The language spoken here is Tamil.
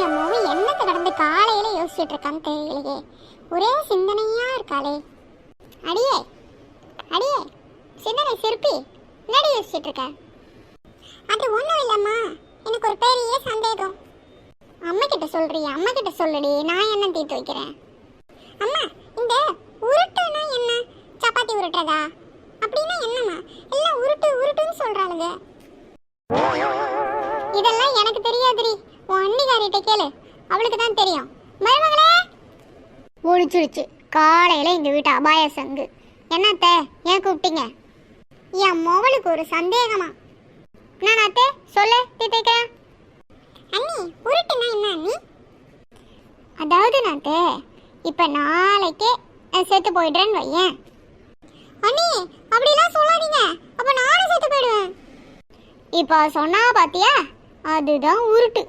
என் மொழி என்னத்தை கடந்து காலையில யோசிச்சுட்டு இருக்கான்னு தெரியலையே. ஒரே சிந்தனையா இருக்காளே. அடியே அடியே சிந்தனை சிற்பி, என்னடி யோசிச்சுட்டு இருக்க? அது ஒன்றும் இல்லைம்மா, எனக்கு ஒரு பெரிய சந்தேகம். அம்மா கிட்ட சொல்றியா? அம்மா கிட்ட சொல்லுடி, நான் என்ன தீர்த்து வைக்கிறேன். அம்மா, இந்த உருட்டுனா என்ன? சப்பாத்தி உருட்டுறதா? அப்படின்னா என்னம்மா? எல்லாம் உருட்டு உருட்டுன்னு சொல்றாளுங்க. இதெல்லாம் எனக்கு தெரியாதுடி, உன் அண்ணிகாரிட்ட கேளு, அவளுக்கு தான் தெரியும். மருமகளே ஒழிச்சுடுச்சு காலையில இந்த வீட்டு அபாய சங்கு. என்னத்த ஏன் கூப்பிட்டீங்க? என் மொவளுக்கு ஒரு சந்தேகமா. நானே சொல்ல தீர்த்துக்கிறேன். அண்ணி, உருட்டுனா என்ன அண்ணி? அதாவது நாத்தே, இப்ப நாளைக்கே செத்து போயிடுறேன்னு வையேன். அண்ணி, அப்படிலாம் சொல்லாதீங்க, அப்ப நானும் செத்து போயிடுவேன். இப்போ சொன்னா பாத்தியா, அதுதான் உருட்டு.